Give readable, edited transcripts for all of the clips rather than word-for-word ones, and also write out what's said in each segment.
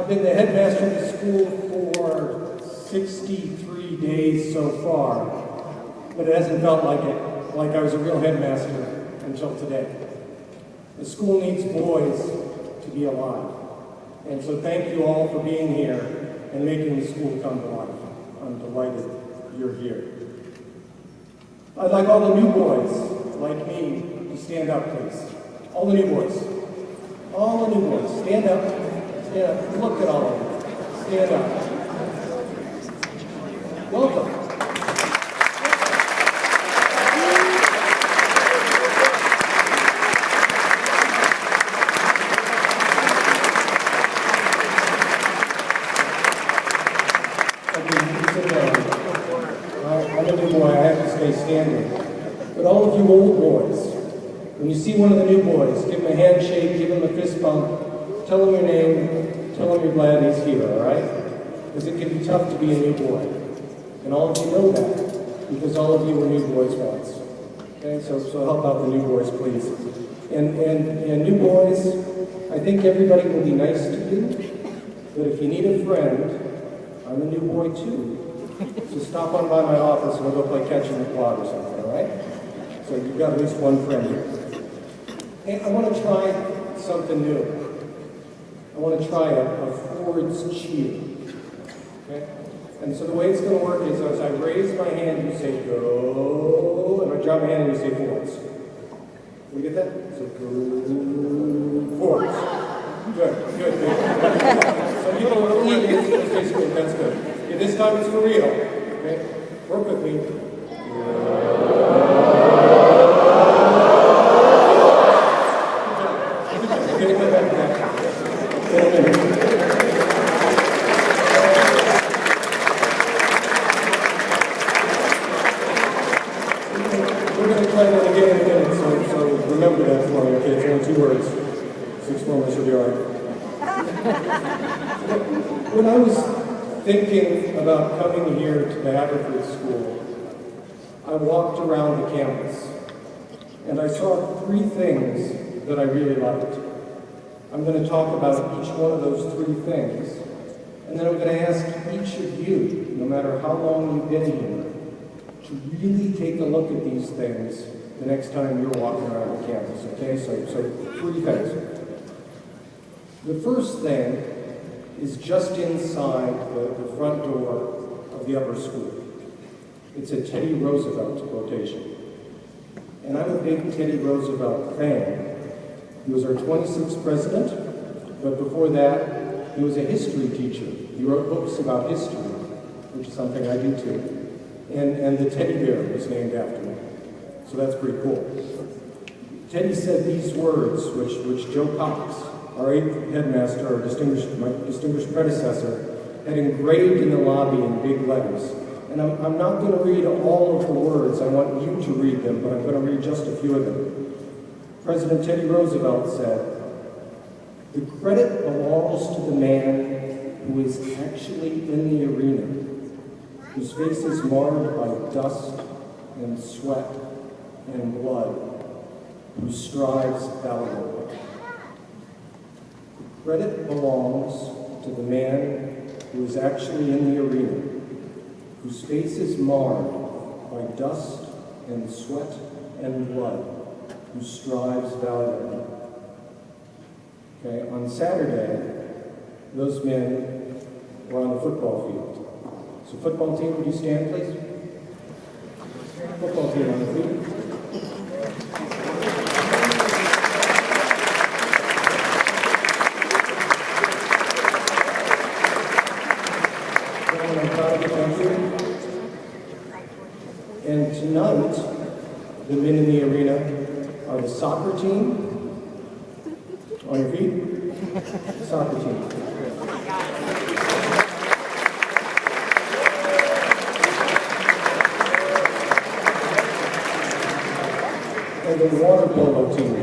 I've been the headmaster of the school for 63 days so far, but it hasn't felt like it, like I was a real headmaster until today. The school needs boys to be alive. And so thank you all for being here and making the school come to life. I'm delighted you're here. I'd like all the new boys, like me, to stand up, please. All the new boys. All the new boys. Stand up. Stand up. Look at all of them. Stand up. Welcome. I'm a new boy, I have to stay standing. But all of you old boys, when you see one of the new boys, give him a handshake, give him a fist bump, tell him your name, tell him you're glad he's here, all right? Because it can be tough to be a new boy. And all of you know that, because all of you were new boys once. Okay, so help out the new boys, please. And new boys, I think everybody will be nice to you, but if you need a friend, I'm a new boy too. So stop on by my office and we'll go play catch in the quad or something, all right? So you've got at least one friend here. Hey, I want to try something new. I want to try a Ford's cheer. Okay? And so the way it's going to work is as I raise my hand, you say go, and I drop my hand and you say Fords. We get that? So go, Fords. Good. So you don't want to leave it. Okay, so that's good. Okay, this time it's for real. Okay? Work with me. We're going to try that again in a minute, so remember that for me, okay? It's only 2 words. 6 more minutes will be all right. When I was thinking about coming here to the Haverford School, I walked around the campus, and I saw 3 things that I really liked. I'm going to talk about each one of those 3 things, and then I'm going to ask each of you, no matter how long you've been here, to really take a look at these things the next time you're walking around the campus, okay? So 3 things. The first thing is just inside the front door of the upper school. It's a Teddy Roosevelt quotation. And I'm a big Teddy Roosevelt fan. He was our 26th president, but before that, he was a history teacher. He wrote books about history, which is something I do too. And the teddy bear was named after me. So that's pretty cool. Teddy said these words, which Joe Cox, our 8th headmaster, my distinguished predecessor, had engraved in the lobby in big letters. And I'm not going to read all of the words. I want you to read them, but I'm going to read just a few of them. President Teddy Roosevelt said, "The credit belongs to the man who is actually in the arena, whose face is marred by dust and sweat and blood, who strives valiantly. The credit belongs to the man who is actually in the arena, whose face is marred by dust and sweat and blood, who strives valiantly." Okay, on Saturday, those men were on the football field. So football team, would you stand, please? Football team on the field. And tonight, the men in the arena are the soccer team. On your feet. Soccer team. And the water polo team.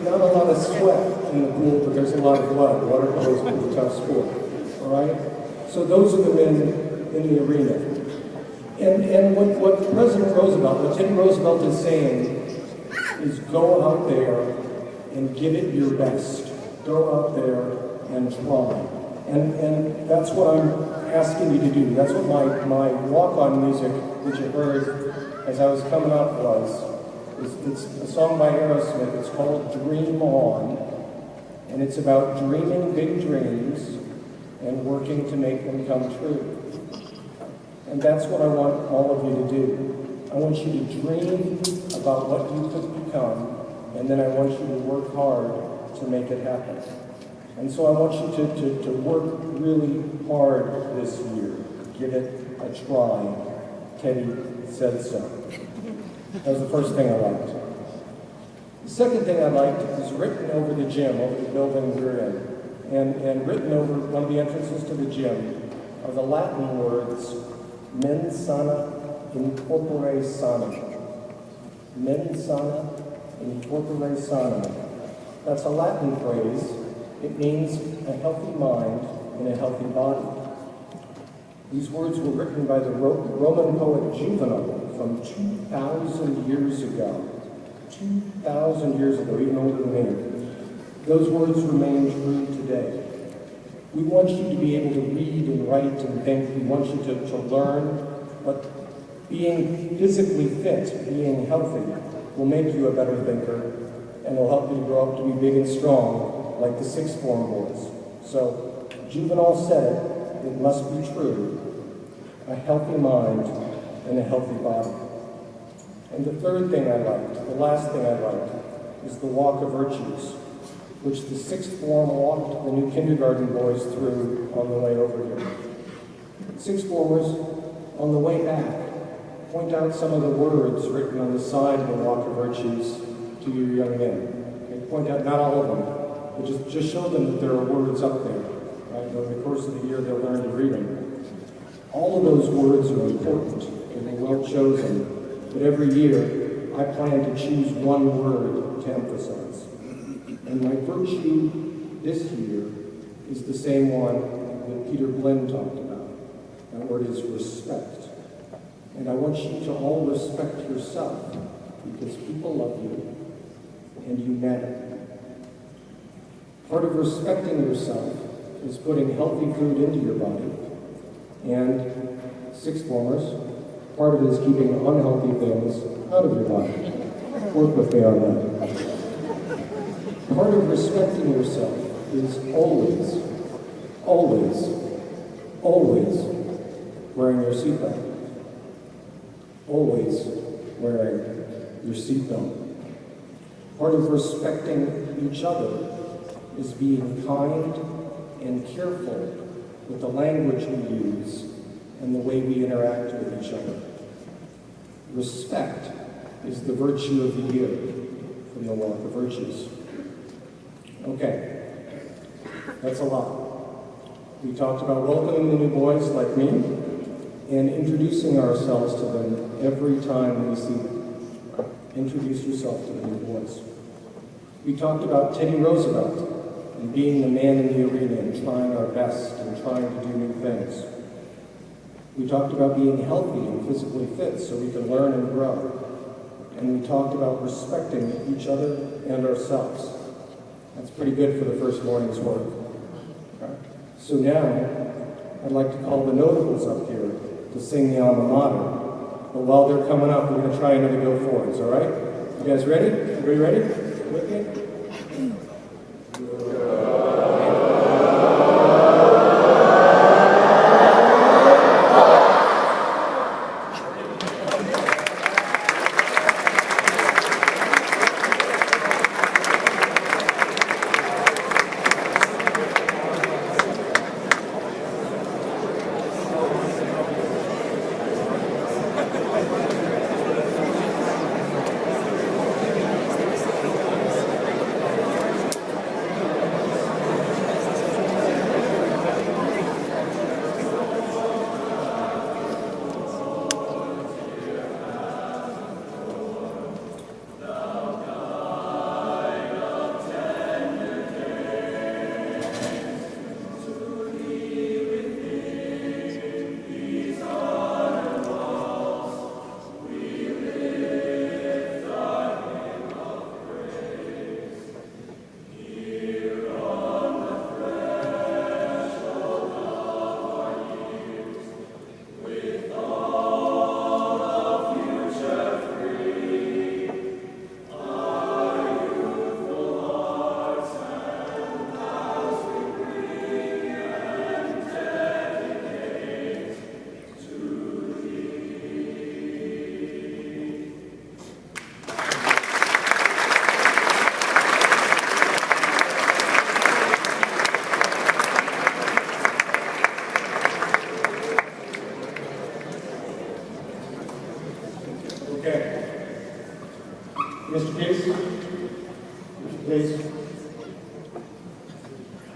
Not a lot of sweat in the pool, but there's a lot of blood. Water polo is a pretty tough sport. All right? So those are the men in the arena. And what President Roosevelt, what Teddy Roosevelt is saying is go out there and give it your best. Go out there and try. And that's what I'm asking you to do. That's what my walk-on music, which you heard as I was coming up, was. It's a song by Aerosmith. It's called Dream On. And it's about dreaming big dreams and working to make them come true. And that's what I want all of you to do. I want you to dream about what you could become, and then I want you to work hard to make it happen. And so I want you to work really hard this year. Give it a try. Teddy said so. That was the first thing I liked. The second thing I liked is written over the gym, over the building we're in. And written over one of the entrances to the gym are the Latin words, mens sana in corpore sano. Mens sana in corpore sano. That's a Latin phrase. It means a healthy mind in a healthy body. These words were written by the Roman poet Juvenal from 2,000 years ago. 2,000 years ago, even older than me. Those words remain true today. We want you to be able to read and write and think. We want you to learn. But being physically fit, being healthy, will make you a better thinker and will help you to grow up to be big and strong like the sixth form boys. So Juvenal said it must be true. A healthy mind and a healthy body. And the third thing I liked, the last thing I liked, is the walk of virtues, which the sixth form walked the new kindergarten boys through on the way over here. Sixth formers, on the way back, point out some of the words written on the side of the walk of virtues to your young men. Okay, point out not all of them, but just show them that there are words up there. Right? Over the course of the year, they'll learn to read them. All of those words are important and they're well chosen. But every year, I plan to choose one word to emphasize. And my virtue this year is the same one that Peter Blinn talked about. That word is respect. And I want you to all respect yourself because people love you and you matter. Part of respecting yourself is putting healthy food into your body. And sixth formers, part of it is keeping unhealthy things out of your body. Work with me on that. Part of respecting yourself is always, always, always wearing your seatbelt. Always wearing your seatbelt. Part of respecting each other is being kind and careful with the language we use and the way we interact with each other. Respect is the virtue of the year from the walk of virtues. Okay, that's a lot. We talked about welcoming the new boys like me and introducing ourselves to them every time we see them. Introduce yourself to the new boys. We talked about Teddy Roosevelt and being the man in the arena and trying our best and trying to do new things. We talked about being healthy and physically fit so we can learn and grow. And we talked about respecting each other and ourselves. That's pretty good for the first morning's work. Okay. So now, I'd like to call the notables up here to sing the alma mater. But while they're coming up, we're going to try another go forwards, all right? You guys ready? Everybody ready? With me?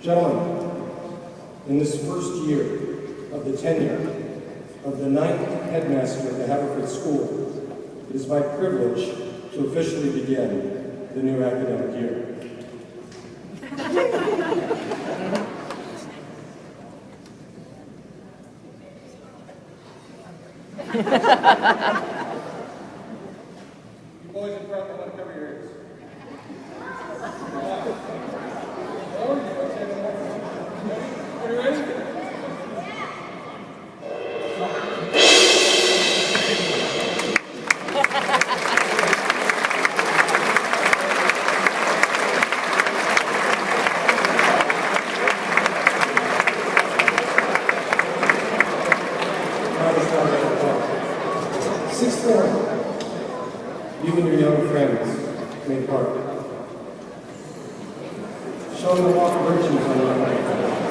Gentlemen, in this first year of the tenure of the 9th headmaster of the Haverford School, it is my privilege to officially begin the new academic year. You boys in front, I want to cover your ears. Are you ready? Sixth form, you and your young friends may part. Show them the walk of virtues on your life.